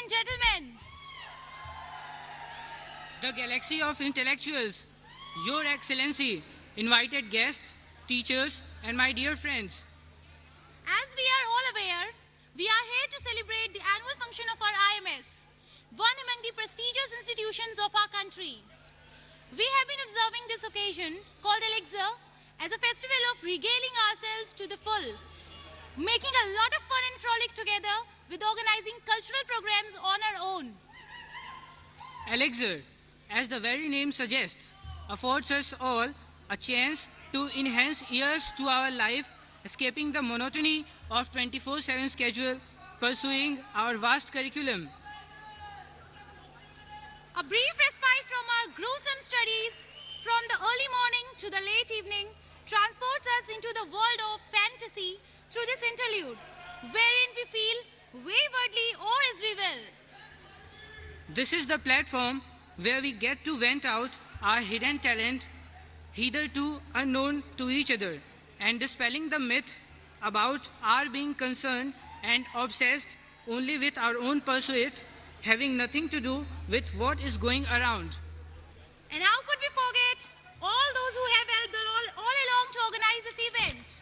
and gentlemen, the galaxy of intellectuals, Your Excellency, invited guests, teachers, and my dear friends. as we are all aware, we are here to celebrate the annual function of our IMS, one among the prestigious institutions of our country. We have been observing this occasion, called Elixir, as a festival of regaling ourselves to the full, making a lot of fun and frolic together with organizing cultural programs on our own. Elixir, as the very name suggests, affords us all a chance to enhance years to our life, escaping the monotony of 24/7 schedule, pursuing our vast curriculum. A brief respite from our gruesome studies from the early morning to the late evening transports us into the world of fantasy through this interlude, wherein we feel waywardly or as we will. This is the platform where we get to vent out our hidden talent, hitherto unknown to each other, and dispelling the myth about our being concerned and obsessed only with our own pursuit, having nothing to do with what is going around. And how could we forget all those who have helped all along to organize this event?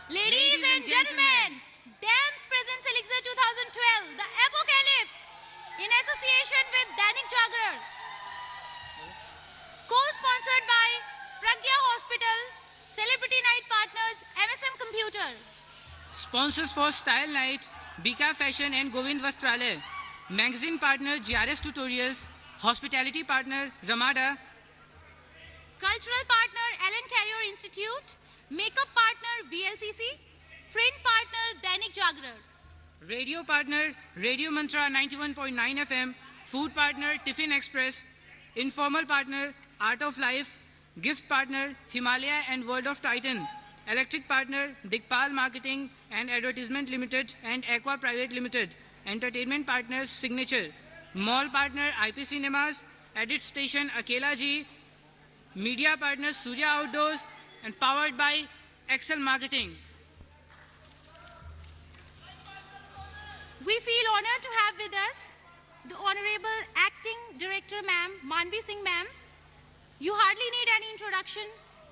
Ladies and gentlemen, DAMS presents Elixir 2012, The Apocalypse, in association with Dainik Jagran. Co-sponsored by Pragya Hospital, Celebrity Night Partners, MSM Computer. Sponsors for Style Night, Bika Fashion and Govind Vastrale. Magazine partner GRS Tutorials. Hospitality partner Ramada. Cultural partner Ellen Carrier Institute. Makeup partner VLCC. Print partner Dainik Jagran. Radio partner Radio Mantra 91.9 FM. Food partner Tiffin Express. Informal partner Art of Life. Gift partner Himalaya and World of Titan. Electric partner Dikpal Marketing and Advertisement Limited and Aqua Private Limited. Entertainment partners Signature. Mall partner IP Cinemas. Edit station Akela Ji. Media partners Surya Outdoors and powered by Excel Marketing. We feel honored to have with us the Honorable Acting Director Ma'am, Manvi Singh Ma'am. You hardly need any introduction.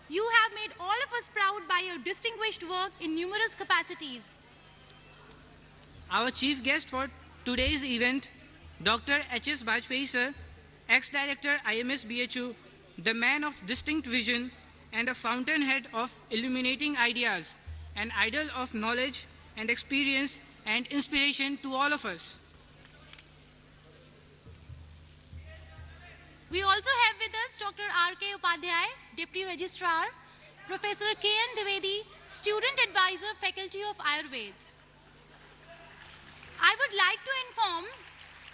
You have made all of us proud by your distinguished work in numerous capacities. Our chief guest for today's event, Dr. H.S. Bajpayee sir, ex-director IMS BHU, the man of distinct vision and a fountainhead of illuminating ideas, an idol of knowledge and experience and inspiration to all of us. We also have with us Dr. R.K. Upadhyay, Deputy Registrar, Professor K.N. Dwivedi, Student Advisor, Faculty of Ayurveda. I would like to inform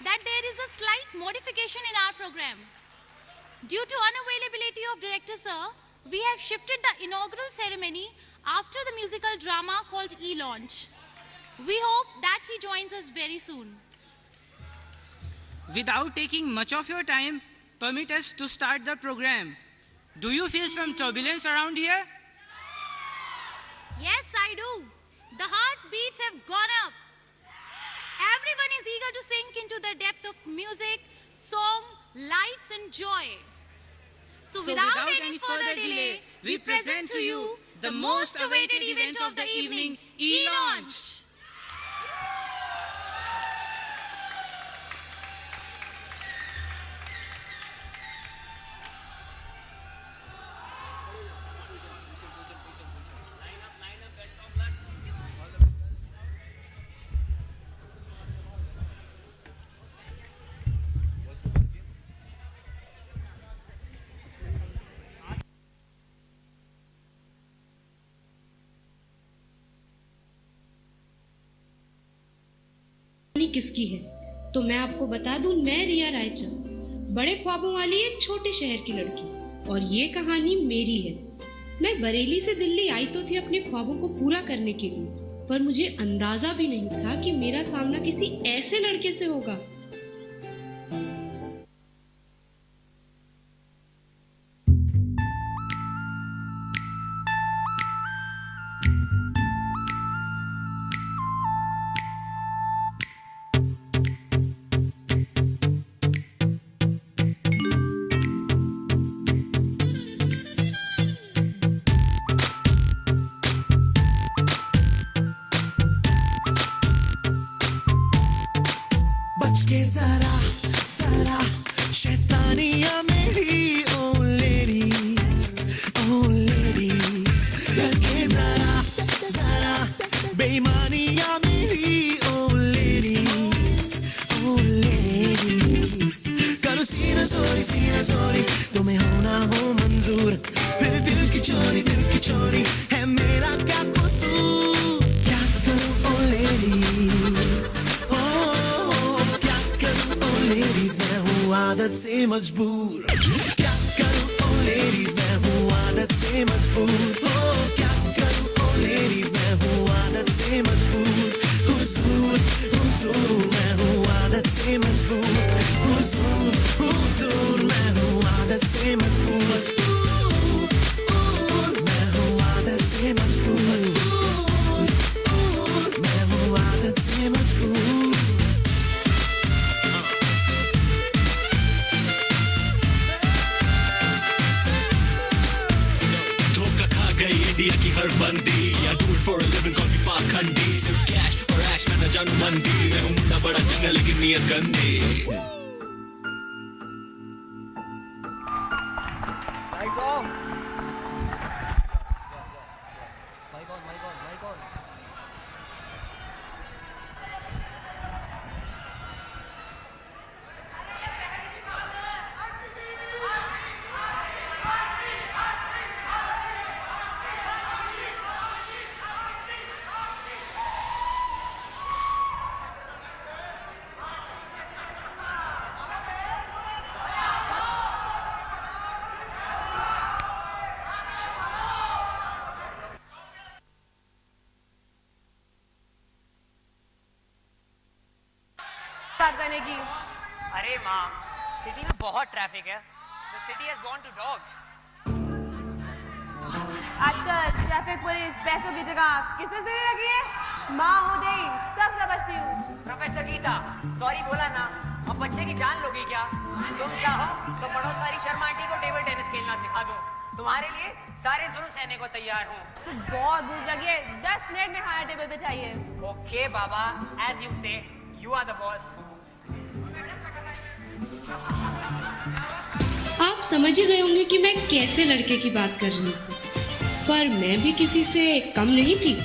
that there is a slight modification in our program. Due to unavailability of Director Sir, we have shifted the inaugural ceremony after the musical drama called E-Launch. We hope that he joins us very soon. Without taking much of your time, permit us to start the program. Do you feel some turbulence around here? Yes, I do. The heartbeats have gone up. Everyone is eager to sink into the depth of music, song, lights and joy. So without any further delay, we present to you the most awaited event of the evening, E-Launch. किसकी है तो मैं आपको बता दूं, मैं रिया रायचंद, बड़े ख्वाबों वाली एक छोटे शहर की लड़की, और ये कहानी मेरी है। मैं बरेली से दिल्ली आई तो थी अपने ख्वाबों को पूरा करने के लिए, पर मुझे अंदाजा भी नहीं था कि मेरा सामना किसी ऐसे लड़के से होगा। बच के जरा जरा शैतानियां मेरी ओ लेडीज करके जरा जरा बेईमानियां मेरी ओ लेडीज करो सीना चोरी तुम्हें होना हो मंजूर फिर दिल की चोरी है मेरा क्या कसूर क्या करूं ओ लेडीज क्या करूं ओ लेडीज मैं हूँ आदत से मजबूर क्या करूं ओ लेडीज मैं हूँ आदत से मजबूर क्या करूं ओ लेडीज मैं हूँ आदत से मजबूर हुजूर मैं हूँ आदत से मजबूर हुजूर मैं हूँ आदत से मजबूर मैं हूँ आदत से मजबूर मैं हूँ आदत से मजबूर धोखा खा गई इंडिया की हर बंदी या do it for a living call मी पाखंडी सिर्फ कैश और ऐश मैं न जानू मंदी मैं हूँ मुंडा बड़ा चंगा लेकिन नियत गंदी Lights off. Mic on. Start करने की। अरे माँ, सिटी में बहुत ट्रैफिक है। The city has gone to dogs. आजकल ट्रैफिक पुलिस पैसों की जगह किससे देने लगी है? माँ हो दे, सब समझती हूँ। प्रोफेसर गीता, सॉरी बोला ना। अब बच्चे की जान लोगी क्या? तुम चाहो तो पड़ोस वाली शर्मा आंटी को टेबल टेनिस खेलना सिखा दूँ। तुम्हारे लिए सारे जुल्म सहने को तैयार हूँ। तो बहुत भूख लगी है, 10 मिनट में खाना टेबल पे चाहिए। Okay Baba, as you say, you are the boss. आप समझ ही गए होंगे कि मैं कैसे लड़के की बात कर रही हूँ, पर मैं भी किसी से कम नहीं थी।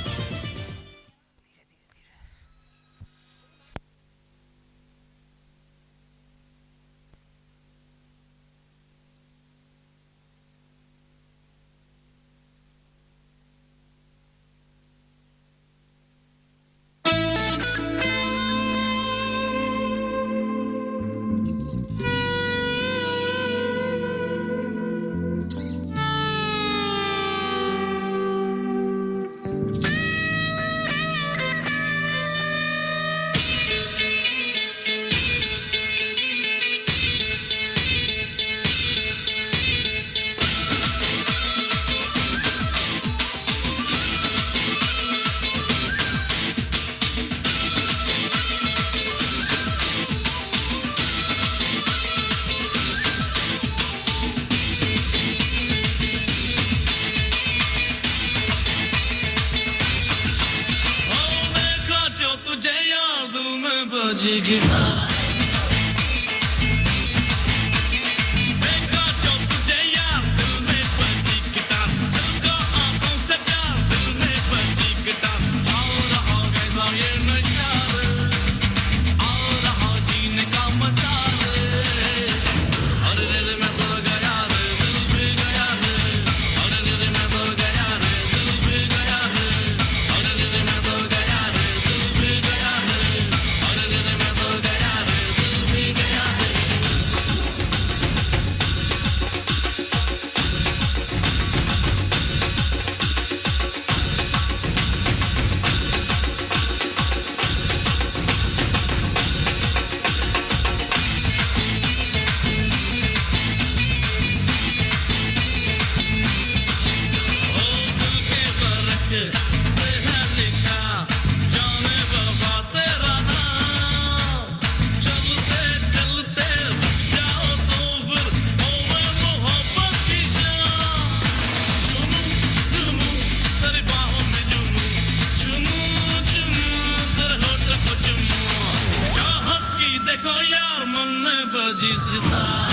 बजी सितार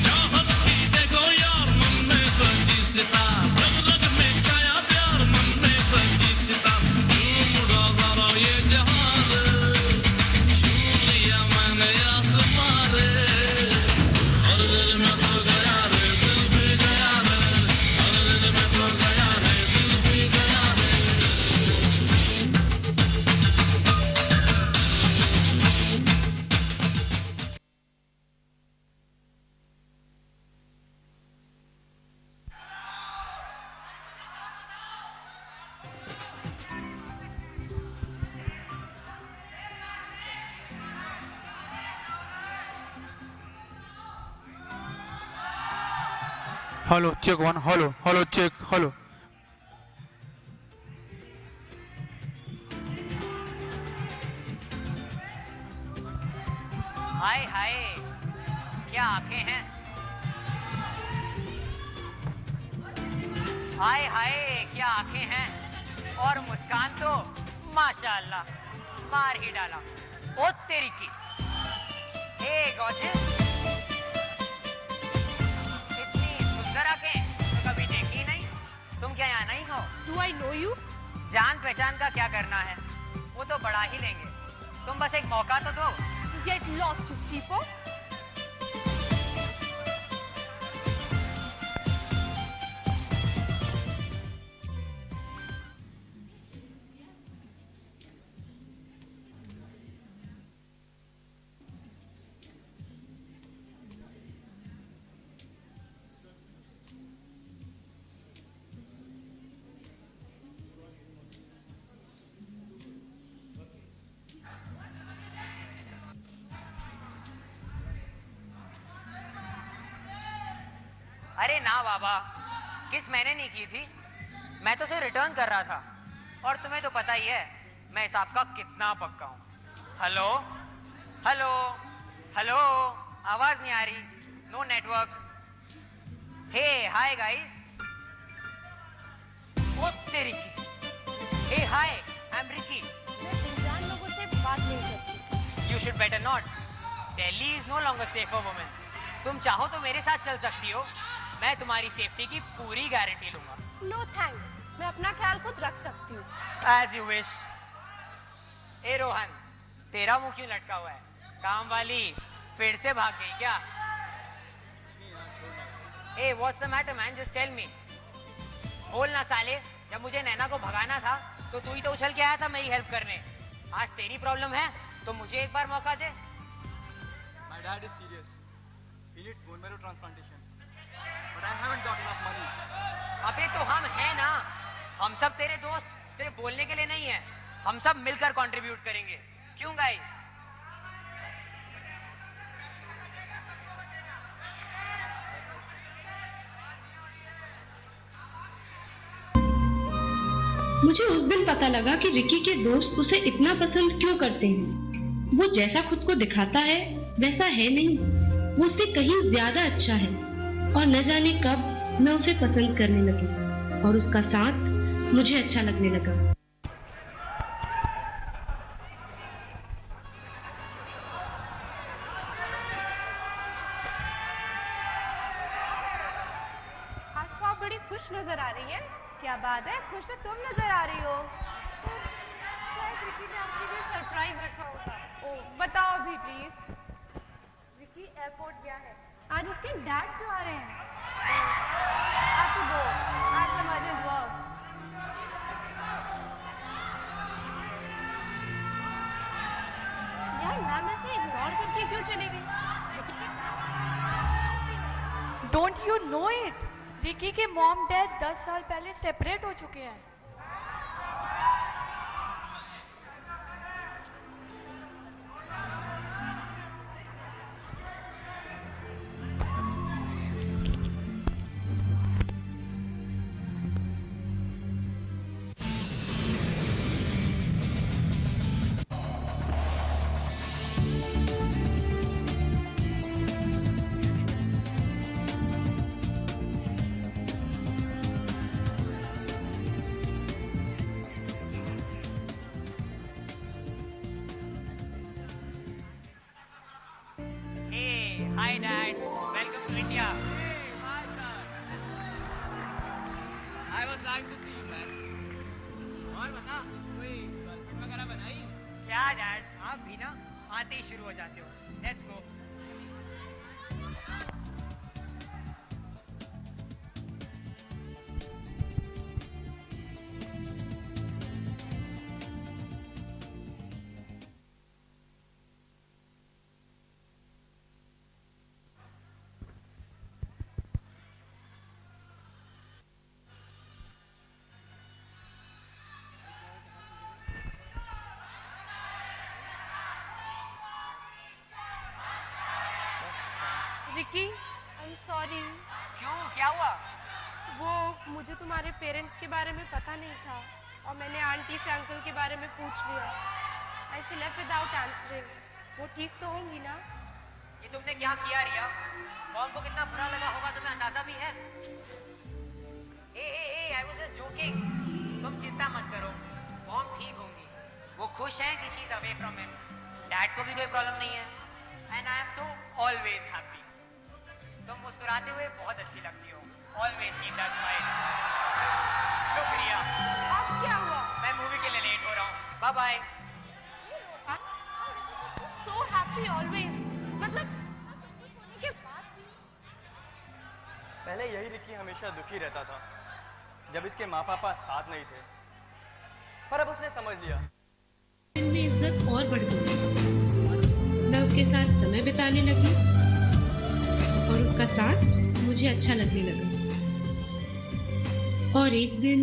चाहत की देखो यार मन में बजी सितार रग रग में छाया प्यार मन में बजी सितार उड़ा जरा ये जहान छू लिया मैंने आसमान रे और दिल में तो गया रे दिल भी गया रे और दिल में तो गया रे दिल भी गया रे hello check one hello hello check hello hi hi क्या आंखें हैं हाय हाय क्या आंखें हैं और मुस्कान तो माशाअल्लाह मार ही डाला ओ तेरी की हे गॉर्जियस इतनी सुंदर आंखें तो कभी देखी नहीं तुम क्या यहाँ नहीं हो Do I know you? जान पहचान का क्या करना है वो तो बढ़ा ही लेंगे तुम बस एक मौका तो दो Get lost, you cheapo. अरे ना बाबा किस मैंने नहीं की थी मैं तो सिर्फ रिटर्न कर रहा था और तुम्हें तो पता ही है मैं इस आपका कितना पक्का हूँ हेलो हेलो हेलो आवाज नहीं आ रही नो नेटवर्क हे हाय गाइस ओ तेरी की हे हाय आई एम रिकी मैं अनजान लोगों से बात नहीं करती। You should better not Delhi is no longer safe for women तुम चाहो तो मेरे साथ चल सकती हो मैं तुम्हारी सेफ्टी की पूरी गारंटी लूंगा No thanks. मैं अपना ख्याल खुद रख सकती हूँ। As you wish. ए रोहन, तेरा मुंह क्यों लटका हुआ है? काम वाली फिर से भाग गई क्या? Hey, what's the matter, man? Just tell me. बोल ना साले, जब मुझे नैना को भगाना था, तो तू ही तो उछल के आया था मेरी हेल्प करने। आज तेरी प्रॉब्लम है, तो मुझे एक बार मौका दे। My dad is serious. He needs bone marrow transplantation. But I haven't got enough money. अबे तो हम हैं ना, हम सब तेरे दोस्त सिर्फ बोलने के लिए नहीं है, हम सब मिलकर कंट्रीब्यूट करेंगे, क्यों गाइस? मुझे उस दिन पता लगा कि रिकी के दोस्त उसे इतना पसंद क्यों करते हैं। वो जैसा खुद को दिखाता है वैसा है नहीं, वो उससे कहीं ज्यादा अच्छा है और न जाने कब मैं उसे पसंद करने लगी और उसका साथ मुझे अच्छा लगने लगा। आज तो आप बड़ी खुश नजर आ रही है। क्या बात है, खुश तो तुम नजर आ रही हो। शायद रिकी ने आपके लिए सरप्राइज रखा होगा। ओ, बताओ भी प्लीज। रिकी एयरपोर्ट गया है। आज उसके डैड जो आ रहे हैं। आपको दो, आज समझें वर्क। यार मैम ऐसे इग्नोर करके क्यों चली गई? Don't you know it? Ricky के मॉम डैड 10 साल पहले सेपरेट हो चुके हैं। Hi, Dad. Welcome to India. Hey, my son. I was glad to see you, man. और बता, कोई गर्लफ्रेंड वगैरह बनाई? क्या डैड, आप भी ना आते ही शुरू हो जाते हो. Let's go. Ricky, I am sorry. क्यों, क्या हुआ? वो मुझे तुम्हारे पेरेंट्स के बारे में पता नहीं था और मैंने आंटी से अंकल के बारे में पूछ लिया। I she left without answering. वो ठीक तो होंगी ना? ये तुमने क्या किया रिया? मॉम को कितना बुरा लगा होगा तुम्हें अंदाजा भी है? I was just joking. तुम चिंता मत करो, मॉम ठीक होंगी। वो खुश हैं कि she is away from him. Dad को भी कोई प्रॉब्लम नहीं है and I am too always happy. तुम मुस्कुराते हुए बहुत अच्छी लगती हो। Always keep that smile. Look Riya, अब क्या हुआ? मैं मूवी के लिए लेट हो रहा हूँ। Bye bye. So happy always, मतलब सब कुछ होने के बाद भी। पहले यही रिकी हमेशा दुखी रहता था जब इसके माँ पापा साथ नहीं थे, पर अब उसने समझ लिया। इनमें इज्जत और बढ़ गई। मैं उसके साथ समय बिताने लगी और उसका साथ मुझे अच्छा लगने लगा। और एक दिन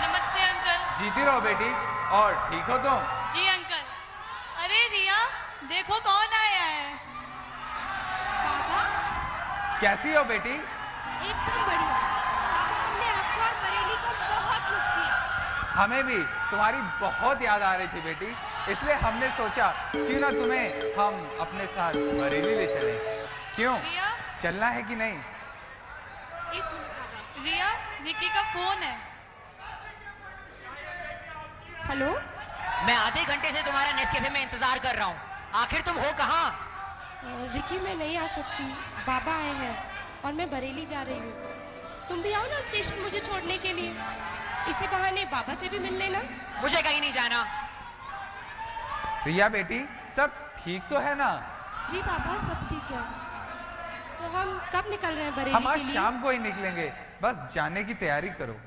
नमस्ते अंकल। जीती रहो बेटी। और ठीक हो तुम? जी अंकल। अरे रिया, देखो कौन आया है। पापा, कैसी हो बेटी? एकदम बढ़िया। पापा, हमने आपको और बरेली को बहुत मिस किया। हमें भी तुम्हारी बहुत याद आ रही थी बेटी, इसलिए हमने सोचा क्यों ना तुम्हें हम अपने साथ बरेली ले चलें। क्यों, रिया, चलना है कि नहीं? एक मिनट पापा। रिया, रिकी का फोन है। हेलो, मैं आधे घंटे से तुम्हारा नेस्कैफे में इंतजार कर रहा हूँ। आखिर तुम हो कहाँ? रिकी मैं नहीं आ सकती, बाबा आए हैं और मैं बरेली जा रही हूँ। तुम भी आओ ना स्टेशन मुझे छोड़ने के लिए। इसी बहाने बाबा से भी मिल लेना। मुझे कहीं नहीं जाना। रिया बेटी, सब ठीक तो है ना? जी बाबा, सब ठीक है। तो हम कब निकल रहे हैं बरेली हम के आज लिए? शाम को ही निकलेंगे, बस जाने की तैयारी करो।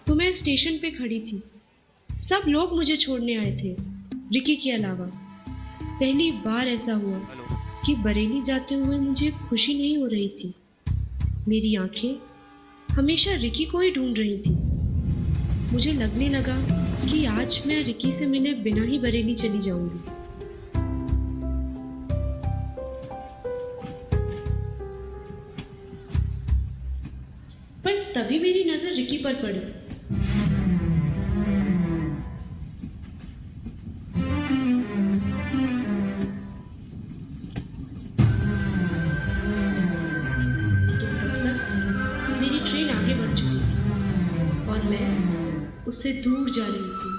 तो मैं स्टेशन पे खड़ी थी। सब लोग मुझे छोड़ने आए थे, रिकी के अलावा। पहली बार ऐसा हुआ कि बरेली जाते हुए मुझे खुशी नहीं हो रही थी। मेरी आंखें हमेशा रिकी को ही ढूंढ रही थी। मुझे लगने लगा कि आज मैं रिकी से मिले बिना ही बरेली चली जाऊंगी। पर तभी मेरी नजर रिकी पर पड़ी। मेरी ट्रेन आगे बढ़ चुकी थी और मैं उससे दूर जा रही थी।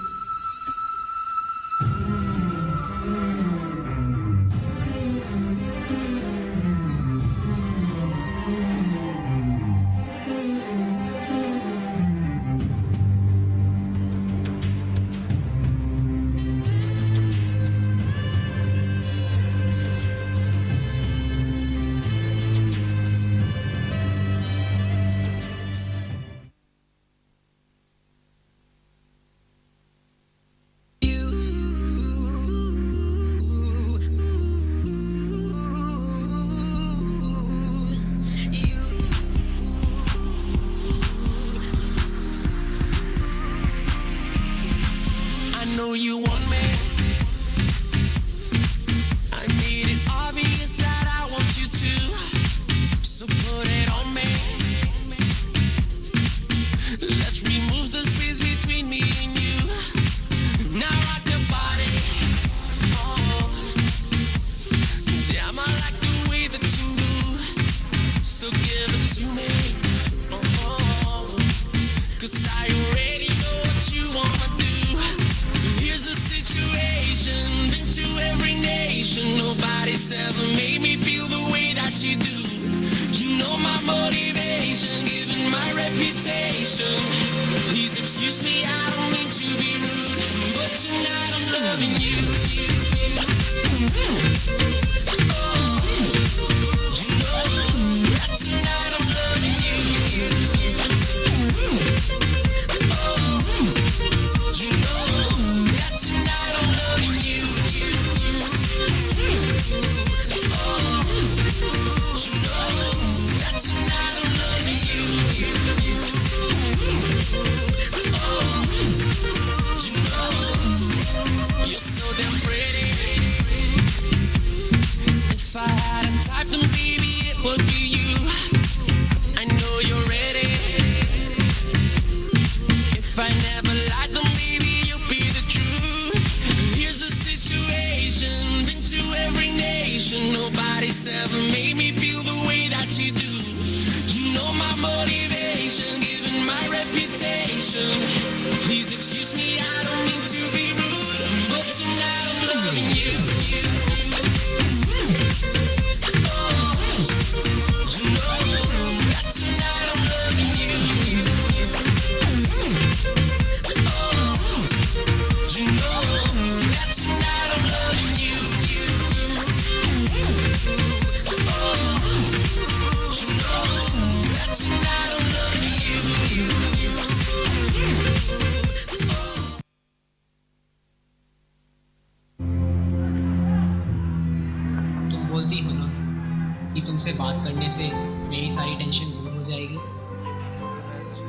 तुमसे बात करने से मेरी सारी टेंशन दूर हो जाएगी।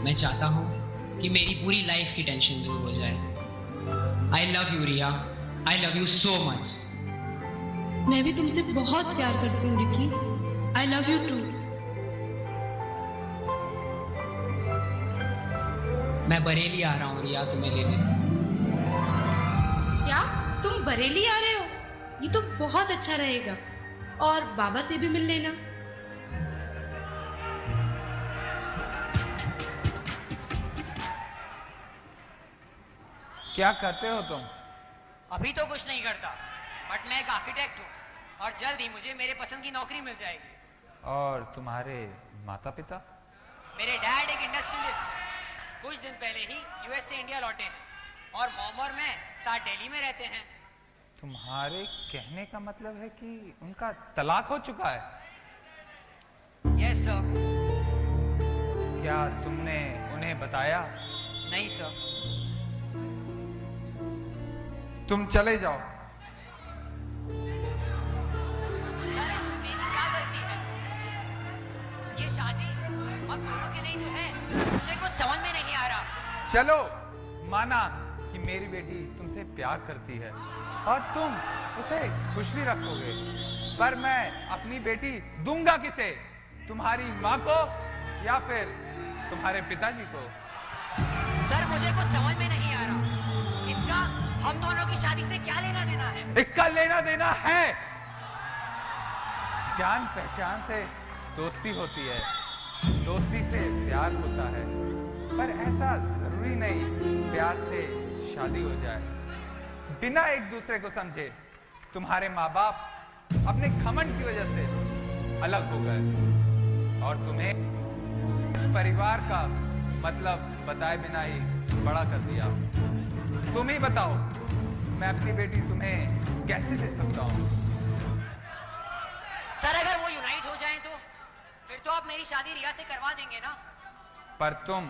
मैं चाहता हूँ कि मेरी पूरी लाइफ की टेंशन दूर हो जाए। I love you Riya, I love you so much. मैं भी तुमसे बहुत प्यार करती हूँ Ricky. I love you too. मैं बरेली आ रहा हूँ रिया तुम्हें लेने। क्या तुम बरेली आ रहे हो? ये तो बहुत अच्छा रहेगा। और बाबा से भी मिल लेना। क्या करते हो तुम? अभी तो कुछ नहीं करता, बट मैं एक आर्किटेक्ट हूँ और जल्द ही मुझे मेरे पसंद की नौकरी मिल जाएगी। और तुम्हारे माता पिता? मेरे डैड एक इंडस्ट्रियलिस्ट है, कुछ दिन पहले ही यूएस से इंडिया लौटे हैं और मॉम और मैं साथ दिल्ली में रहते हैं। तुम्हारे कहने का मतलब है कि उनका तलाक हो चुका है? Yes sir. क्या तुमने उन्हें बताया? नहीं सर। तुम चले जाओ। सर इसमें मेरी क्या गलती है? ये शादी हम दोनों की नहीं तो है, मुझे कुछ समझ में नहीं आ रहा। चलो, माना कि मेरी बेटी तुमसे प्यार करती है और तुम उसे खुश भी रखोगे, पर मैं अपनी बेटी दूंगा किसे? तुम्हारी माँ को या फिर तुम्हारे पिताजी को? सर मुझे कुछ समझ में नहीं आ रहा, इसका हम दोनों की शादी से क्या लेना देना है? इसका लेना देना है, जान पहचान से दोस्ती होती है, दोस्ती से प्यार होता है, पर ऐसा जरूरी नहीं प्यार से शादी हो जाए। बिना एक दूसरे को समझे तुम्हारे माँ बाप अपने घमंड की वजह से अलग हो गए और तुम्हें परिवार का मतलब बताए बिना ही बड़ा कर दिया। तुम ही बताओ, मैं अपनी बेटी तुम्हें कैसे दे सकता हूँ? सर अगर वो यूनाइट हो जाएं तो फिर तो आप मेरी शादी रिया से करवा देंगे ना? पर तुम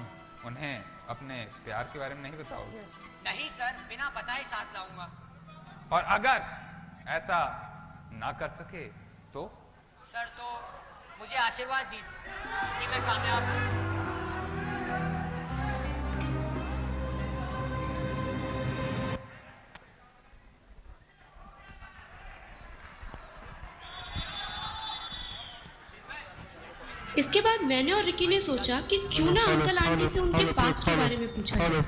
उन्हें अपने प्यार के बारे में नहीं बताओगे? नहीं सर, बिना बताए साथ लाऊंगा। और अगर ऐसा ना कर सके तो? सर तो मुझे आशीर्वाद दीजिए कि मैं कामयाब हूँ। इसके बाद मैंने और रिकी ने सोचा कि क्यों ना अंकल आंटी से उनके पास्ट के बारे में पूछा जाए।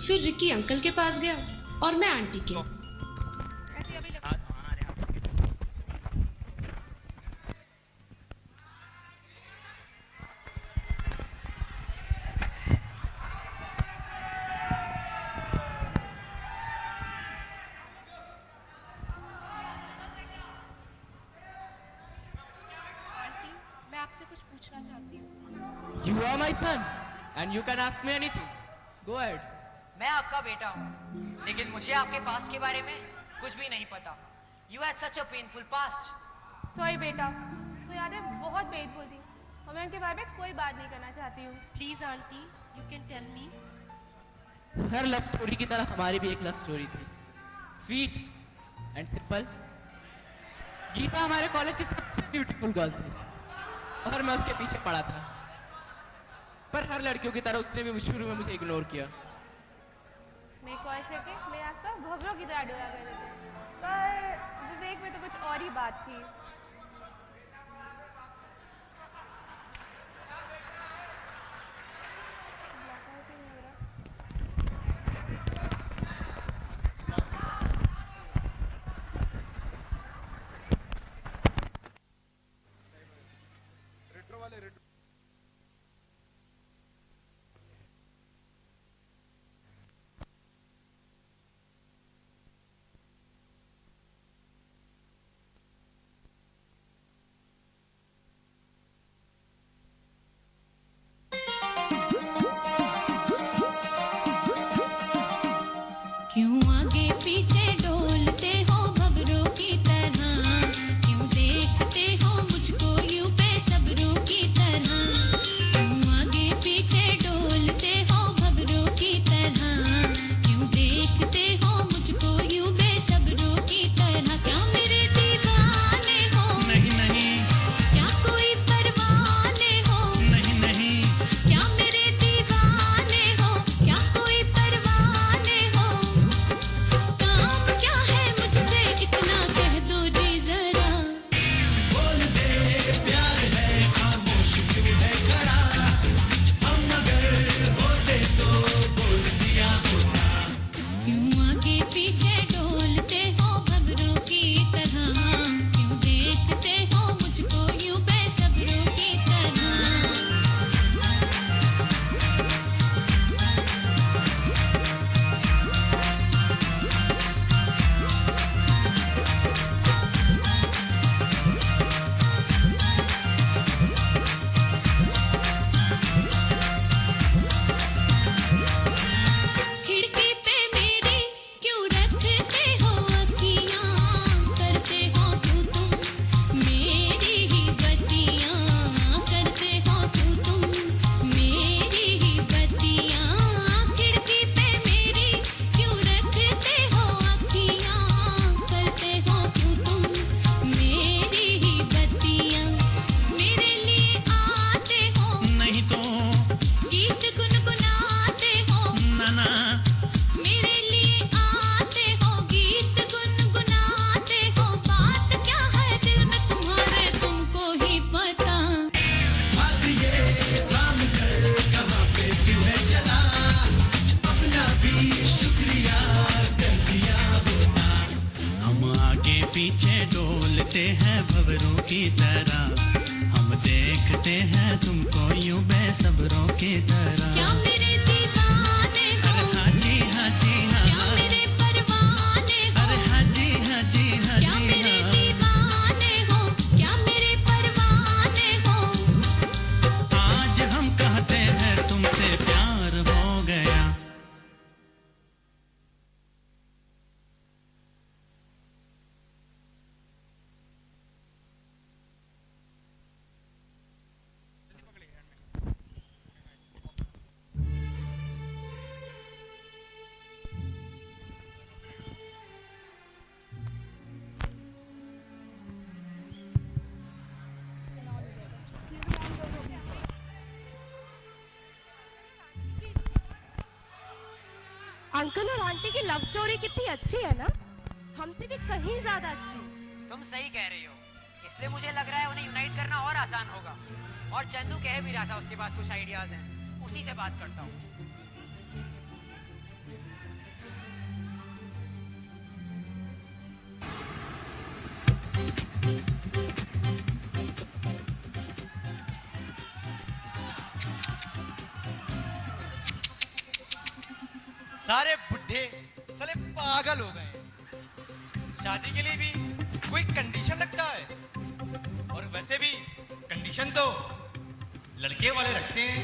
फिर रिकी अंकल के पास गया और मैं आंटी के। मैं आपसे कुछ पूछना चाहती हूँ। You are my son, and you can ask me anything. Go ahead. मैं आपका बेटा हूँ, लेकिन मुझे आपके पास्ट के बारे में कुछ भी नहीं पता। You had such a painful past. Sorry बेटा, वो यादें बहुत पेनफुल थी और मैं उनके बारे में कोई बात नहीं करना चाहती हूँ। Please aunty, you can tell me. हर लव स्टोरी की तरह हमारी भी एक लव स्टोरी थी, स्वीट एंड सिंपल। गीता हमारे कॉलेज की सबसे ब्यूटीफुल गर्ल थी और मैं उसके पीछे पड़ा था, पर हर लड़कियों की तरह उसने भी शुरू में मुझे इग्नोर किया। मेरे कॉलेज लड़के मेरे आसपास भवरों की तरह डोला करते थे, पर विवेक में तो कुछ और ही बात थी। चलते हैं भंवरों की तरह, हम देखते हैं तुमको यूं बेसब्रों की तरह। क्या मेरे दीवाने हो? अरे हाँ जी हाँ जी हाँ। क्या मेरे परवाने हो? अरे हाँ जी हाँ जी हाँ क्या जी मेरे हाँ। दीवाने हो? क्या मेरे परवाने हो? आज हम कहते हैं तुमसे प्यार हो गया। अंकल और आंटी की लव स्टोरी कितनी अच्छी है ना, हमसे भी कहीं ज्यादा अच्छी। तुम सही कह रही हो, इसलिए मुझे लग रहा है उन्हें यूनाइट करना और आसान होगा। और चंदू कह भी रहा था उसके पास कुछ आइडियाज हैं, उसी से बात करता हूँ। सारे बुढ़े साले पागल हो गए। शादी के लिए भी कोई कंडीशन रखता है, और वैसे भी कंडीशन तो लड़के वाले रखते हैं।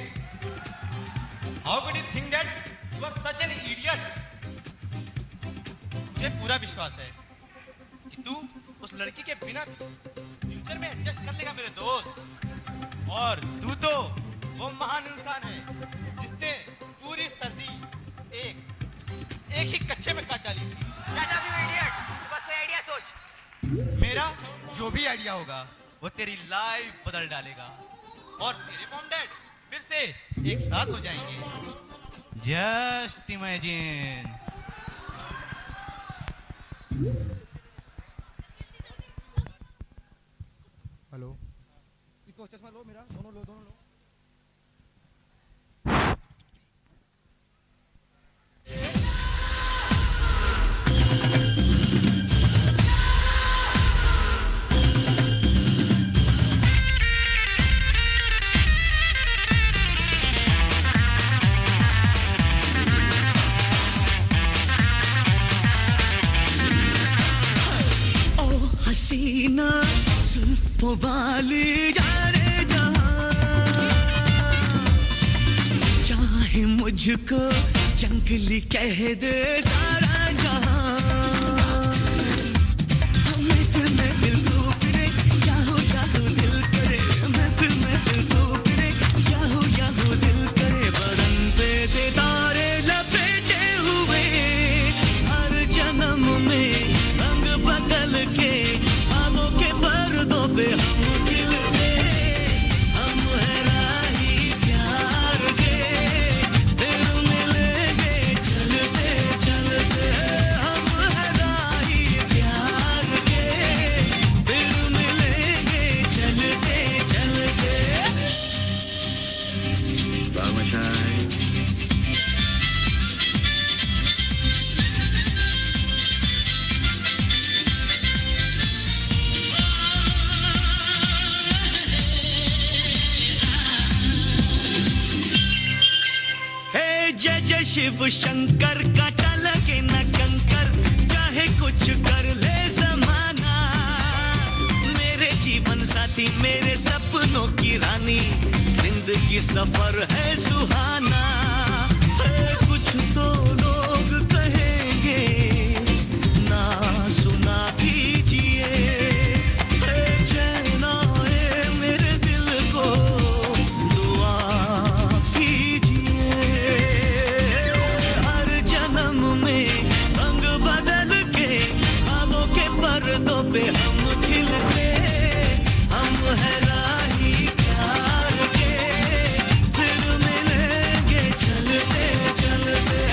How can you think that you are such an idiot? मुझे पूरा विश्वास है कि तू उस लड़की के बिना भी फ्यूचर में एडजस्ट कर लेगा मेरे दोस्त। और तू तो वो महान इंसान है जिसने पूरी सर्दी एक ही कच्चे में काट डाली थी। Shut up, you idiot! तू बस कोई आइडिया सोच। मेरा जो भी आइडिया होगा वो तेरी लाइफ बदल डालेगा, और तेरे मॉम डैड फिर से एक साथ हो जाएंगे। Just imagine. हेलो, इसको चश्मा लो, मेरा दोनों लो, दोनों लो। हसीना जुल्फों वाली जा रे जहां, चाहे मुझको जंगली कह दे सारा जहां। महफिल में दिल को फिरे, याहो याहो दिल करे। महफिल में दिल को फिरे, याहो याहो दिल करे। बदन पे सितारे लपेटे हुए, हर जन्म में रंग बदल के आंखों के पर्दों पे हम खिलते। हम है राही प्यार के, फिर मिलेंगे चलते चलते। हम है राही प्यार के, फिर मिलेंगे चलते चलते। जय जय शिव शंकर का लगे न कंकर, चाहे कुछ कर ले जमाना। मेरे जीवन साथी, मेरे सपनों की रानी, जिंदगी सफर है सुहाना। कुछ तो लोग कहेंगे, ना सुना कीजिए। चैन आए मेरे दिल को, दुआ कीजिए। हर जन्म में रंग बदल के ख्वाबों के पर्दों पे हम खिलते। हम है राही प्यार के, फिर मिलेंगे चलते चलते।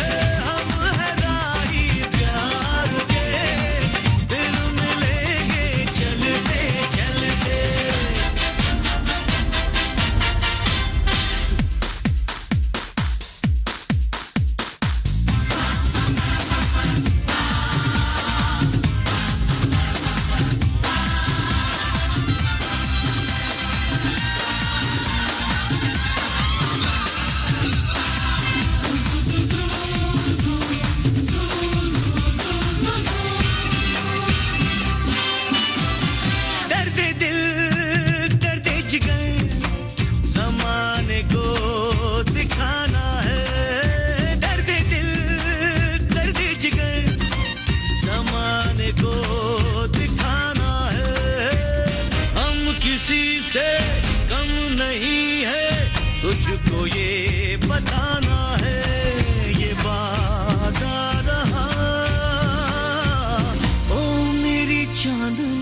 नहीं है, तुझको ये बताना है, ये वादा रहा ओ मेरी चांदनी।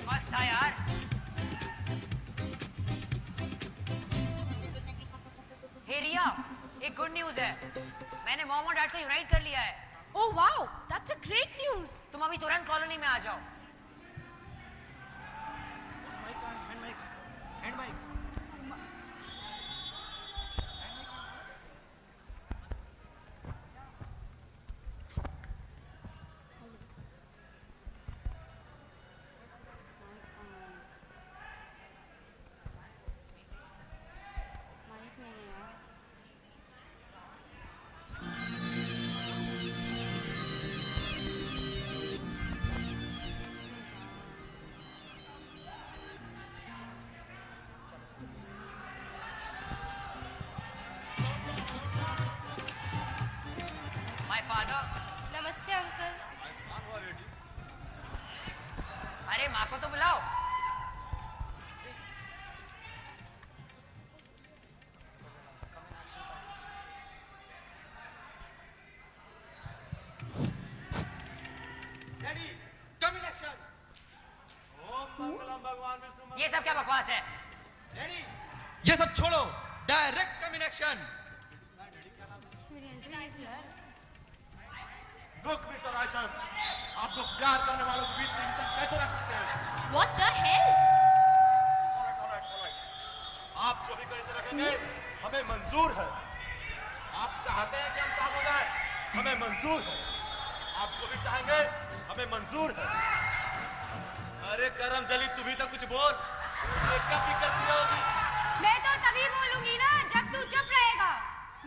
मस्त था यार। हे रिया, एक गुड न्यूज है, मैंने मॉम और डैड को यूनाइट कर लिया है। Oh wow, that's a great news. तुम अभी तुरंत कॉलोनी में आ जाओ। My father. नमस्ते अंकल। अरे माँ को तो बुलाओ। Ready, come in action. ये सब क्या बकवास है? Ready, ये सब छोड़ो, direct come in action. Look, Mr. Rajan, आप तो प्यार करने वालों के बीच डिवीजन कैसे रख सकते हैं? What the hell? Alright. आप जो भी कैसे रखेंगे, हमें मंजूर है। आप चाहते हैं कि हम साथ हो जाएं, हमें मंजूर है। आप जो भी चाहेंगे, हमें मंजूर है। अरे करम जली, तू भी तो कुछ बोल। कब भी करती रहोगी? मैं तो तभी बोलूंगी ना जब तू चुप रहेगा।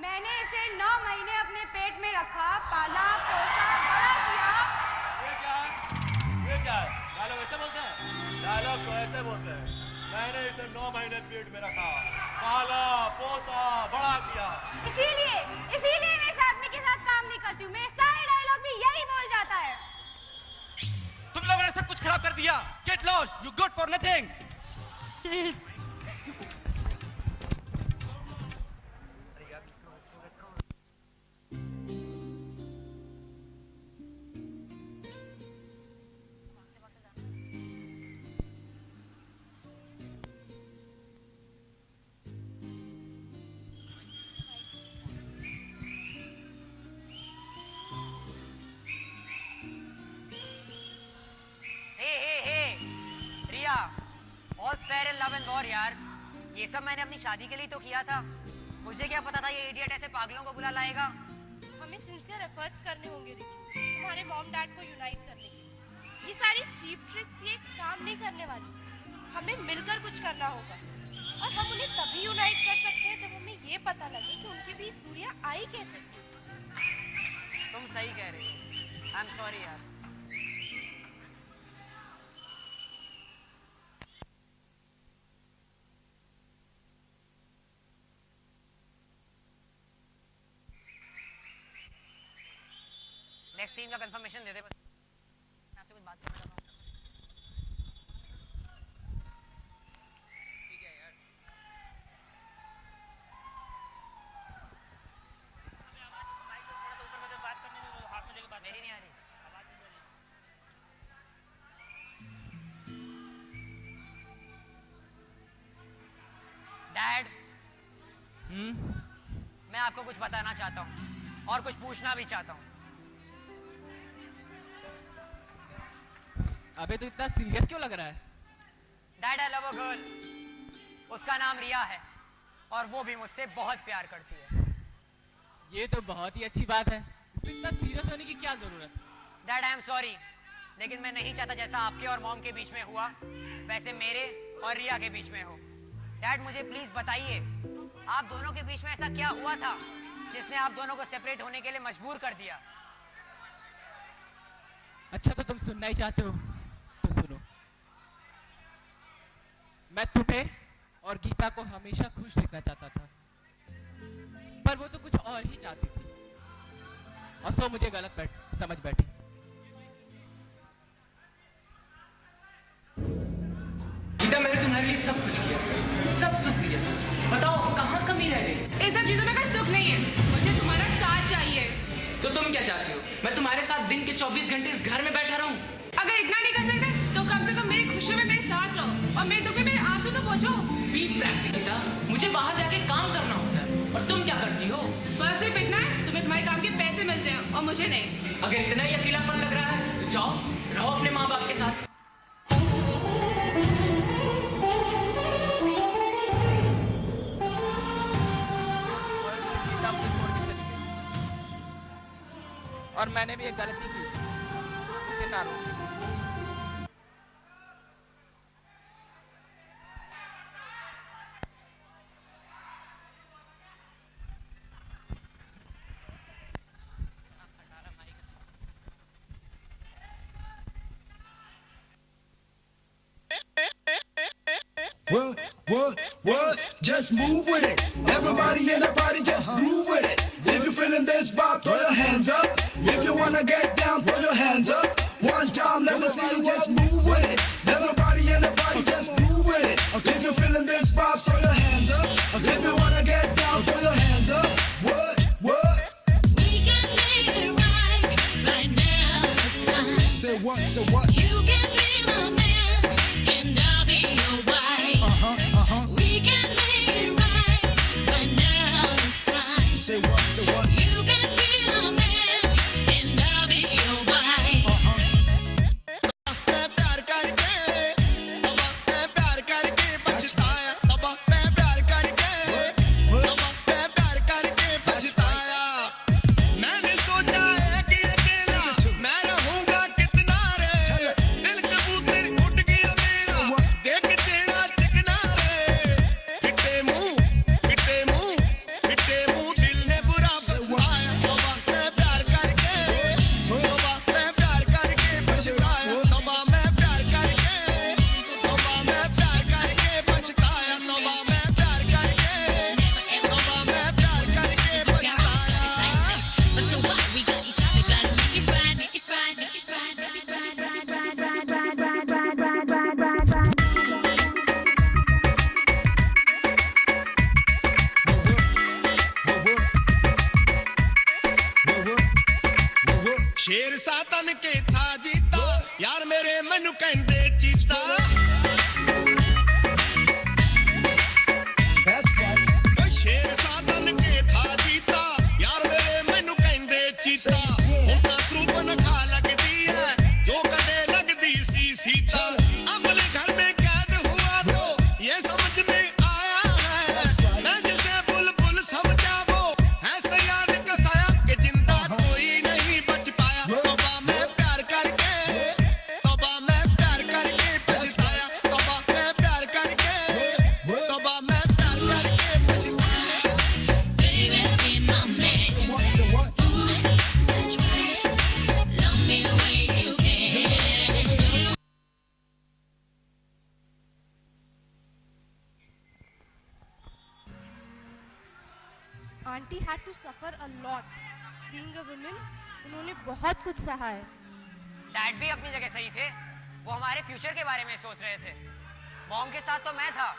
मैंने इसे 9 महीने अपने पेट में रखा, पाला, पोसा, बड़ा किया। ये क्या है? डायलॉग ऐसे बोलते हैं? डायलॉग तो ऐसे बोलते हैं। मैंने इसे 9 महीने पेट में रखा, पाला, पोसा, बड़ा किया। इसीलिए मैं इस आदमी के साथ काम नहीं करती हूँ। मेरे सारे डायलॉग भी यही बोल जाता है। तुम लोगों ने सब कुछ खराब कर दिया। Get lost, you good for nothing. Riya, all's fair in love and war यार। ये सब मैंने अपनी शादी के लिए तो किया था। मुझे क्या पता था ये इडियट ऐसे पागलों को बुला लाएगा। हमें सिंसियर एफर्ट्स करने होंगे रिकी, तुम्हारे मॉम डैड को यूनाइट करने के। ये सारी चीप ट्रिक्स ये काम नहीं करने वाली। हमें मिलकर कुछ करना होगा और हम उन्हें तभी यूनाइट कर सकते हैं जब हमें ये पता लगे कि उनके बीच दूरियां आई कैसे थी। तुम सही कह रही हो। आई एम सॉरी यार। नेक्स्ट सीन का कंफर्मेशन दे दे बस। मैं आपसे कुछ बात करना चाहता हूँ। ठीक है यार। माइक को थोड़ा सा ऊपर करके बात करने में हाथ में लेके बात। मेरी नहीं आ रही आवाज नहीं आ रही। डैड, मैं आपको कुछ बताना चाहता हूँ और कुछ पूछना भी चाहता हूँ। अबे तो इतना सीरियस क्यों लग रहा है? Dad, I love a girl. उसका नाम रिया है और वो भी मुझसे बहुत प्यार करती है। ये तो बहुत ही अच्छी बात है। इसमें इतना सीरियस होने की क्या जरूरत है? डैड, आई एम सॉरी, लेकिन मैं नहीं चाहता जैसा आपके और मॉम के बीच में हुआ वैसे मेरे और रिया के बीच में हो। डैड, मुझे प्लीज बताइए आप दोनों के बीच में ऐसा क्या हुआ था जिसने आप दोनों को सेपरेट होने के लिए मजबूर कर दिया? अच्छा तो तुम सुनना ही चाहते हो तो सुनो। मैं तुम्हें और गीता को हमेशा खुश देखना चाहता था, पर वो तो कुछ और ही चाहती थी और सो मुझे गलत समझ बैठी। गीता, मैंने तुम्हारे लिए सब कुछ किया, सब सुख दिया, बताओ कहाँ कमी रह गई? इन सब चीजों में कोई सुख नहीं है, मुझे तुम्हारा साथ चाहिए। तो तुम क्या चाहती हो? मैं तुम्हारे साथ दिन के 24 घंटे इस घर में बैठा रहूं? अगर इतना नहीं कर सकते तो कम से कम मेरी खुशी में मेरे साथ रहो और मेरे दुख में मेरे आंसू तो पोंछो। बी प्रैक्टिकल था, मुझे बाहर जाके काम करना होता है और तुम क्या करती हो? फर्क सिर्फ इतना है, तुम्हें तुम्हारे काम के पैसे मिलते हैं और मुझे नहीं। अगर इतना ही अकेलापन लग रहा है तो जाओ रहो अपने माँ बाप के साथ। और मैंने भी एक गलती की, उसे ना रोक। What? Just move with it. Everybody in the party, just groove with it. If you're feeling this vibe, throw your hands up. If you wanna get down, throw your hands up. One time, let me see you just move with it. Everybody in the party, just groove with it. If you're feeling this vibe, throw your hands up. If you wanna get down, throw your hands up. What? We can make it right now. It's time. Say what? You can be my man, and I'll be your wife. We can make it right now. It's time. Say what? You can be my man, and I'll be your wife. मैं प्यार करके तबा मैं प्यार करके पछताया तबा मैं प्यार करके तबा मैं प्यार करके पछताया मैंने सोचा है कि अकेला मैं रहूंगा कितना रे दिल कबूतर उठ गया मेरा देख तेरा चिकना रे पिटे मुंह दिल ने बुरा फसाया तबा मैं प्यार करके तबा मैं प्यार करके पछताया तबा मैं प्यार करके तबा मैं प्यार करके पछताया तबा मैं प्यार करके तबा मैं प्यार करके पछताया But so what? We got each other, gotta make it right, make it right, make it right, make it शेर सातन के था जीता यार मेरे मैनू कहंदे चीता ओ शेर सातन के था जीता यार मेरे मैनू कहंदे चीता हुण तां सरूपन खा लगदी है जो कदे लगदी सी सीता अपने घर में कैद हुआ तो ये समझ में आया है मैं जिसे बुलबुल समझा वो ऐसे याद कसाया कि जिंदा कोई नहीं बच पाया तबा मैं प्यार करके तबा मैं प्यार करके पछताया तबा मैं प्यार करके तबा मैं प्यार करके पछताया baby, be my man. Ooh, that's right. Love me the way you can. Aunty had to suffer a lot. Being a woman, उन्होंने बहुत कुछ सहा है. डैड भी अपनी जगह सही थे, वो हमारे फ्यूचर के बारे में सोच रहे थे। मॉम के साथ तो मैं था,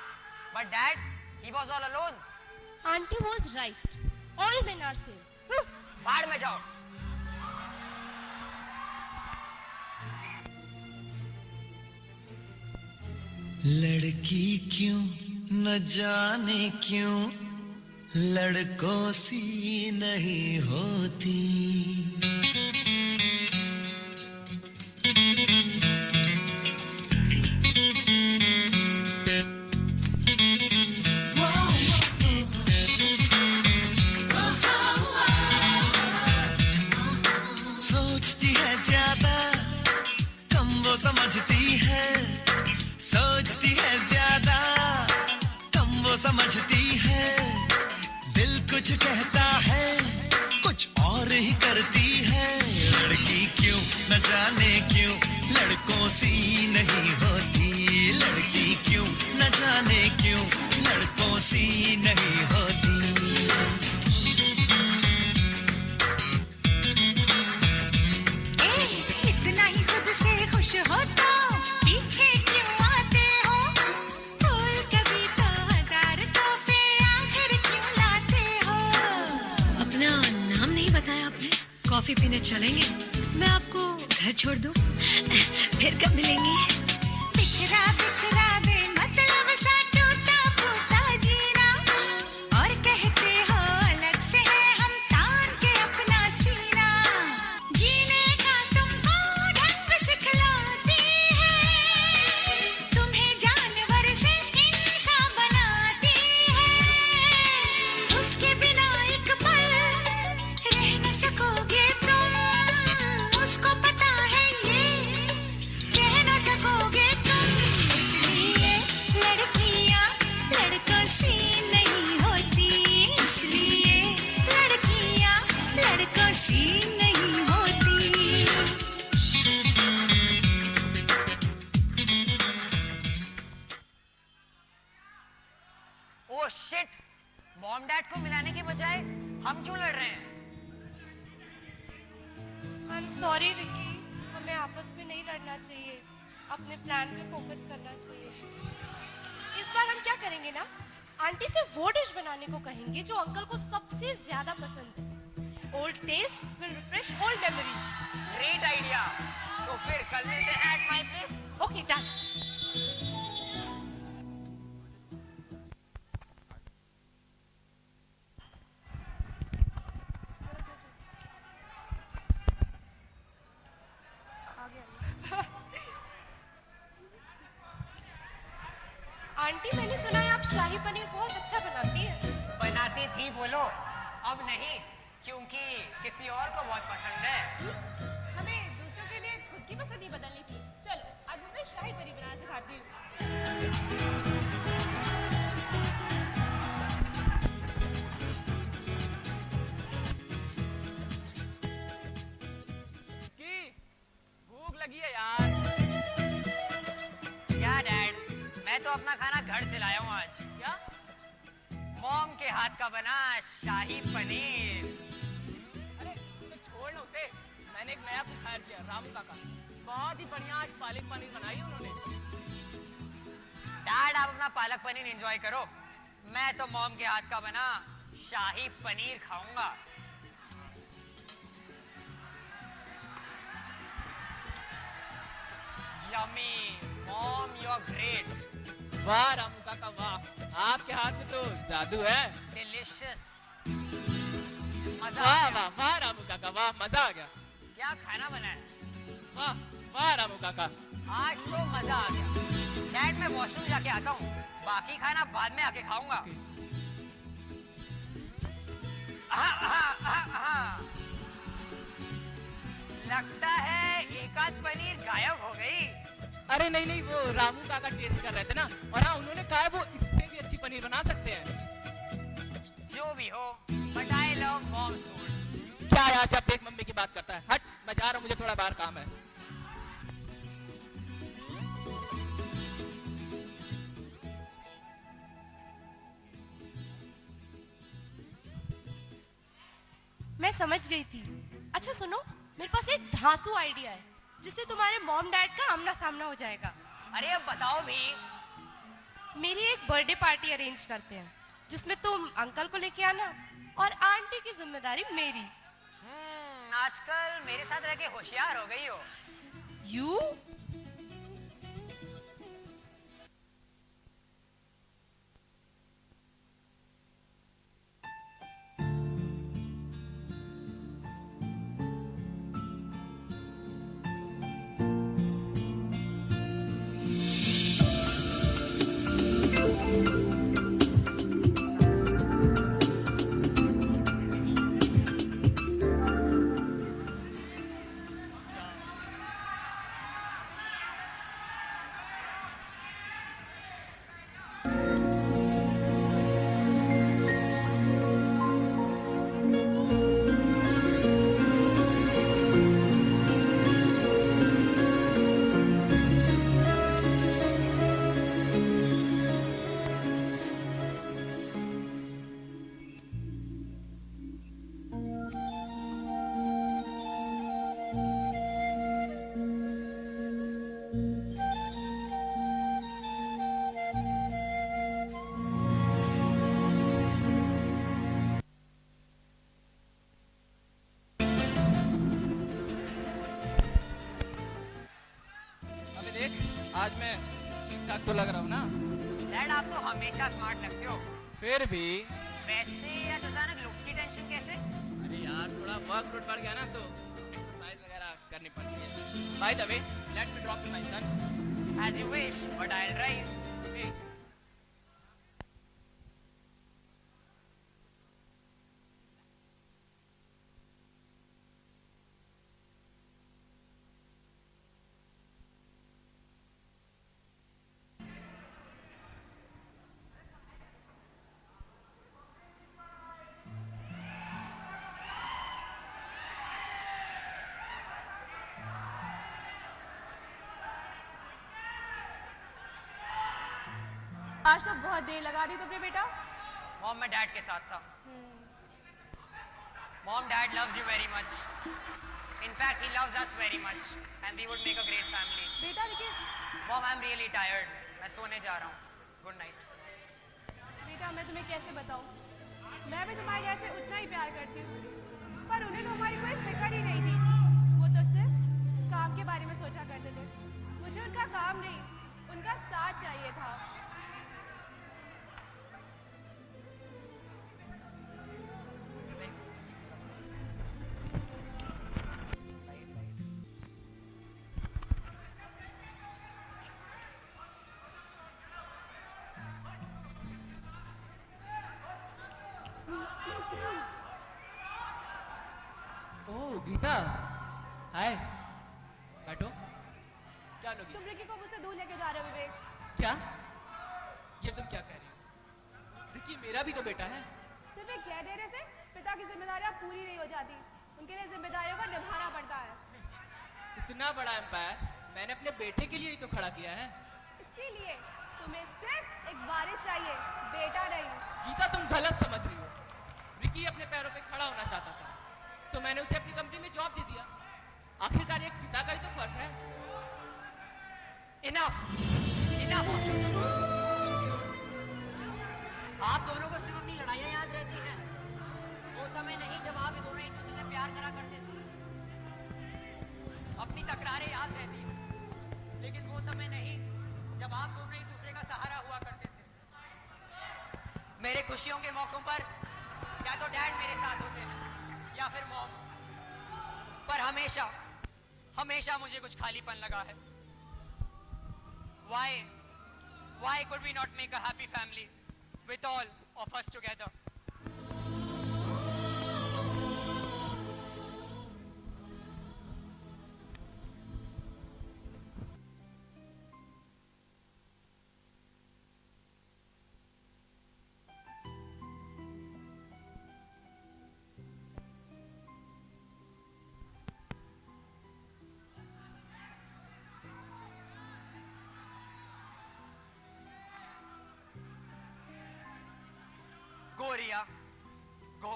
but dad he was all alone. Auntie was right. All men are same. बाढ़ में जाओ। लड़की क्यों न जाने क्यों लड़कों सी नहीं होती सोचती है ज्यादा कम वो समझती है सोचती है ज्यादा कम वो समझती है कुछ कहता है, कुछ और ही करती है। लड़की क्यों न जाने क्यों लड़कों सी नहीं होती, लड़की क्यों न जाने क्यों लड़कों सी नहीं होती। इतना ही खुद से खुश हो तो पीछे क्यों आते हो? फूल कभी तो हजार तोहफे आखिर क्यों लाते हो? अपना नाम नहीं बताया आपने, कॉफी पीने चलेंगे? मैं आपको घर छोड़ दूं? फिर कब मिलेंगे? बिखरा बिखरा दे मतलब सा टूटा फूटा जीना, और कहते हो अलग से है हम तान के अपना सीना। जीने का तुमको ढंग सिखलाती है, तुम्हें जानवर से इंसान बनाती है। उसके बिना एक पल रह न सकोगे तुम, उसको पता है ये कह न सकोगे तुम। इसलिए लड़कियां लड़कों सी नहीं होती, इसलिए लड़कियां लड़कों सी नहीं होती। ओ शिट, मॉम डैड को मिलाने के बजाय हम क्यों लड़ रहे हैं? आई एम सॉरी रिकी, हमें आपस में नहीं लड़ना चाहिए, अपने प्लान पे फोकस करना चाहिए। इस बार हम क्या करेंगे ना, आंटी से वो डिश बनाने को कहेंगे जो अंकल को सबसे ज्यादा पसंद है। Old taste will refresh old memories. Great idea. तो फिर कल मिलते हैं at my place. Okay done. Aunty मैंने सुना है आप शाही पनीर बहुत अच्छा बनाती हैं। बनाती थी बोलो, अब नहीं, क्योंकि किसी और को बहुत पसंद है। हमें दूसरों के लिए खुद की पसंद ही बदलनी थी। चलो आज मैं शाही पनीर बनाना सिखाती हूँ। भूख लगी है यार। क्या डैड, मैं तो अपना खाना घर से लाया हूँ आज। क्या? मॉम के हाथ का बना शाही पनीर। अरे तो छोड़ ना उसे, मैंने एक नया कुछ हायर किया, रामू काका, बहुत ही बढ़िया आज पालक पनीर बनाई है उन्होंने। डैड आप अपना पालक पनीर एंजॉय करो, मैं तो मॉम के हाथ का बना शाही पनीर खाऊंगा। Yummy, mom you are great. वाह रामू काका वाह, आपके हाथ में तो जादू है। डिलीशियस। वाह वाह वाह रामू काका वाह, मजा आ गया। क्या खाना बनाया? वाह वाह रामू काका, आज तो मजा आ गया। डैड मैं वॉशरूम जाके आता हूँ, बाकी खाना बाद में आके खाऊंगा। लगता है एक आध पनीर गायब हो गई। अरे नहीं नहीं, वो रामू काका टेस्ट कर रहे थे ना, और हाँ उन्होंने कहा है वो इससे भी अच्छी पनीर बना सकते हैं। जो भी हो, but I love mom's food. क्या यार, जब देख मम्मी की बात करता है। हट, मैं जा रहा हूँ, मुझे थोड़ा बाहर काम है। मैं समझ गई थी। अच्छा सुनो, मेरे पास एक धांसू आइडिया है जिससे तुम्हारे मॉम डैड का आमना सामना हो जाएगा। अरे अब बताओ भी। मेरी एक बर्थडे पार्टी अरेंज करते हैं जिसमें तुम अंकल को लेके आना और आंटी की जिम्मेदारी मेरी। आजकल मेरे साथ रह के होशियार हो गई हो। यू? मैं ठीक ठाक तो लग रहा हूँ ना? डैड आप तो हमेशा स्मार्ट लगते हो। फिर भी वैसे ये अचानक लुक्स की टेंशन कैसे? अरे यार थोड़ा वर्क लोड बढ़ गया ना तो एक्सरसाइज वगैरह करनी पड़ती है। By the way, let me drop my son. As you wish, but I'll drive. Hey. आज तो बहुत देर लगा दी तुमने बेटा। मॉम मैं डैड के साथ था। Mom dad loves you very much. In fact, he loves us very much, and we would make a great family. बेटा लेकिन Mom, I'm really tired. मैं सोने जा रहा हूँ। Good night. बेटा मैं तुम्हें कैसे बताऊं, मैं भी तुम्हारे जैसे उतना ही प्यार करती हूँ, पर उन्हें तो हमारी कोई फिक्र ही नहीं थी। वो तो सिर्फ काम के बारे में सोचा करते थे। मुझे उनका काम नहीं, उनका साथ चाहिए था। ओह गीता, हाय। बैठो। क्या लोगी? तुम रिकी को मुझसे दूर लेके जा रहे हो विवेक। क्या? ये तुम क्या कह रही हो? रिकी मेरा भी तो बेटा है। सिर्फ एक कह देने से पिता की जिम्मेदारियां पूरी नहीं हो जाती। उनके लिए जिम्मेदारियों को निभाना पड़ता है। इतना बड़ा एम्पायर मैंने अपने बेटे के लिए ही तो खड़ा किया है। इसके लिए तुम्हें सिर्फ एक वारिस चाहिए, बेटा नहीं। गीता तुम गलत समझ रही हो। रिकी अपने पैरों पे खड़ा होना चाहता था, तो मैंने उसे अपनी कंपनी में जॉब दे दिया। आखिरकार एक पिता का ही तो फर्ज है। Enough! Enough! आप दोनों को सिर्फ अपनी लड़ाइयाँ याद रहती हैं। वो समय नहीं जब आप दोनों एक दूसरे से प्यार करा करते थे। अपनी तकरारें याद रहती हैं, लेकिन वो समय नहीं जब आप दोनों एक दूसरे का सहारा हुआ करते थे। मेरे खुशियों के मौकों पर या तो डैड मेरे साथ होते हैं या फिर मॉम, पर हमेशा हमेशा मुझे कुछ खालीपन लगा है। Why could we not make a happy family with all of us together? Go Riya, go.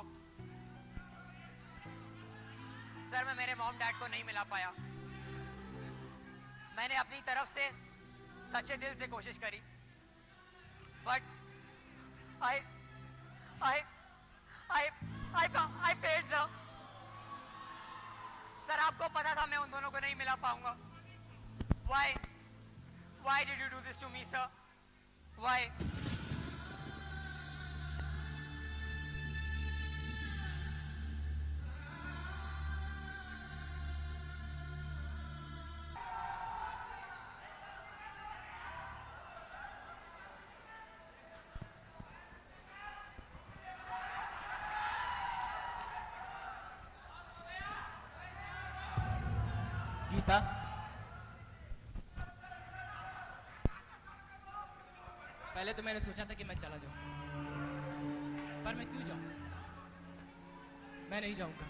Sir मैं मेरे मॉम डैड को नहीं मिला पाया। मैंने अपनी तरफ से सच्चे दिल से कोशिश करी, but I failed sir. Sir आपको पता था मैं उन दोनों को नहीं मिला पाऊंगा। Why did you do this to me sir? Why? Gita, पहले तो मैंने सोचा था कि मैं चला जाऊं, पर मैं क्यों जाऊं? मैं नहीं जाऊंगा।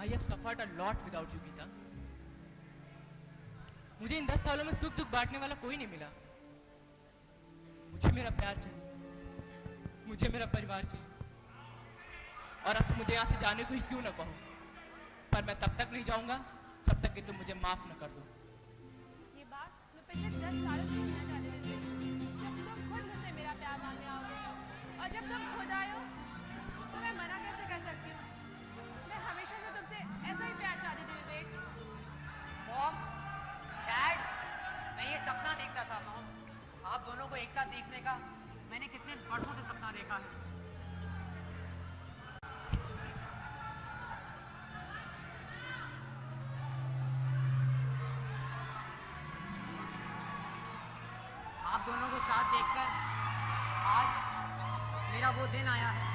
I have suffered a lot without you, Gita. मुझे इन 10 सालों में सुख दुख बांटने वाला कोई नहीं मिला। मुझे मेरा प्यार चाहिए, मुझे मेरा परिवार चाहिए, और अब तो मुझे यहाँ से जाने को ही क्यों ना कहो, पर मैं तब तक नहीं जाऊंगा जब तक कि तुम मुझे माफ न कर दो। ये बात मैं पिछले 10 सालों से सुनना चाहती थी। जब तुम खुद मुझसे मेरा प्यार मांगने आओगे, और जब तुम खुद आए हो तो मैं मना कैसे कर सकती हूँ? मैं हमेशा से तुमसे ऐसा ही प्यार चाहती थी विवेक। मॉम, डैड, को एक साथ देखने का मैंने कितने वर्षों से सपना देखा है। आप दोनों को साथ देखकर आज मेरा वो दिन आया है।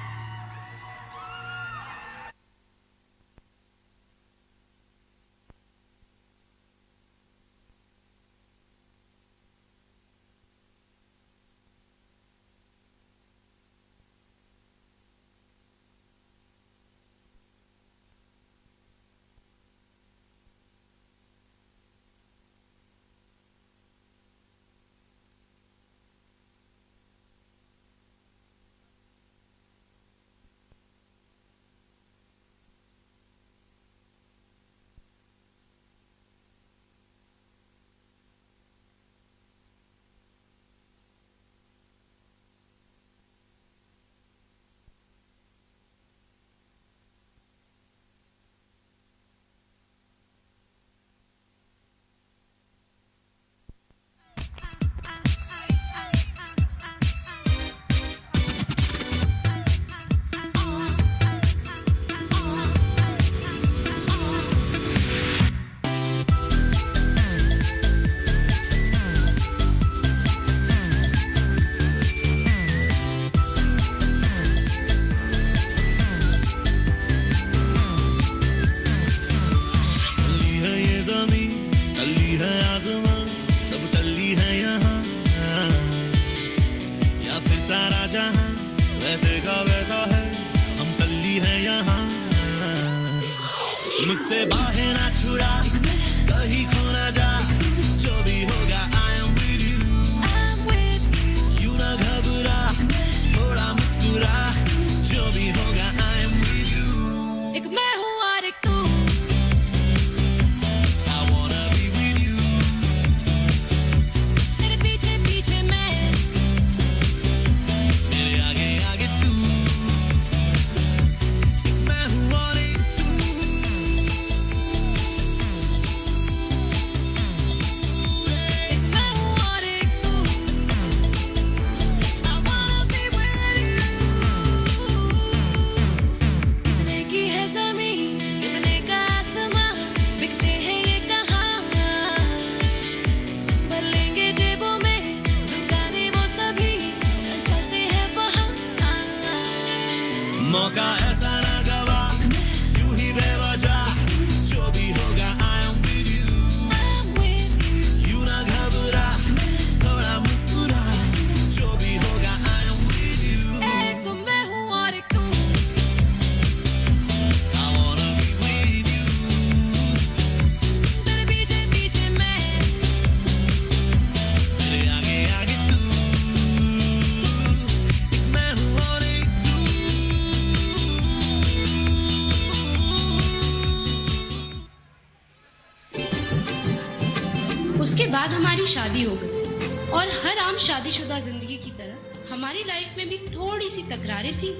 सारा जहां वैसे का वैसा है, हम पल्ली है यहाँ। मुझसे बाहें ना छुड़ा, कहीं खो ना जा, जो भी होगा I am with you। You ना घबरा, थोड़ा मुस्कुरा, जो भी होगा I am with you। एक मैं हूँ और एक तू, I wanna be with you। तेरे पीछे पीछे मैं, मेरे आगे आगे तू। एक मैं हूँ और एक तू, एक मैं हूँ और एक तू। I wanna be with you। कितने की है ज़मीं, कितने का आसमां, बिकते हैं ये कहाँ। भर लेंगे जेबों में दुकानें वो सभी, चल चलते हैं वहाँ। मौका ऐसा ना गवा, यूं ही बेवजह, जो भी होगा I am with you। You ना घबरा, थोड़ा मुस्कुरा, जो भी होगा I am with you। एक मैं हूँ और एक तू, I wanna be with you। तेरे पीछे पीछे मैं, मेरे आगे आगे तू। एक मैं हूँ और एक तू। उसके बाद हमारी शादी हो गई और हर आम शादीशुदा जिंदगी की तरह हमारी लाइफ में भी थोड़ी सी तकरारें थी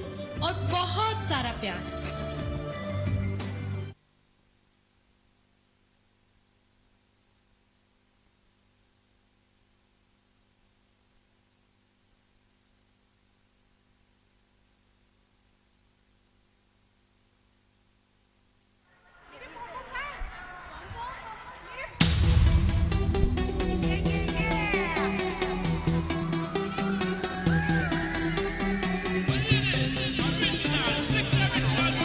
और बहुत सारा प्यार। Stick every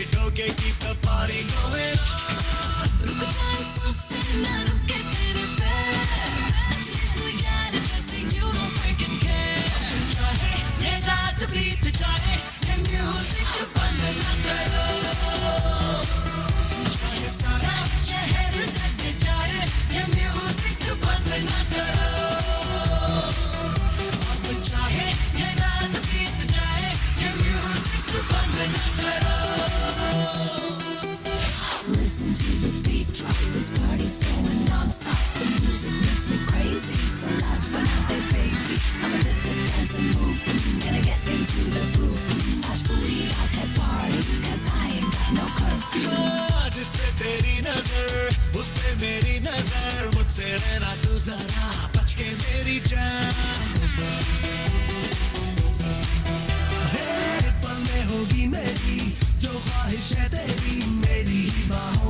it okay? Keep the party going on. रुक जाए सांसें ना रुके तेरे पैर, नचले तू यार जैसे you don't freaking care. चाहे ये रात बीत जाए, ये म्यूजिक बंद ना करो. चाहे सारा शहर जग जाए, ये म्यूजिक बंद ना करो. अब चाहे ये रात बीत जाए, ये म्यूजिक बंद ना करो. Listen to the beat drop, this party's going non-stop. The music makes me crazy, so large but not that baby. I'ma let the dance and move, gonna get into the groove. Ash booty out that party, cause I ain't got no curfew. जिस पे तेरी नजर, उस पे मेरी नजर, मुझसे रहना तू जरा बच के मेरी जान. पल में होगी मेरी जो ख्वाहिश है तेरी, मेरी बाहों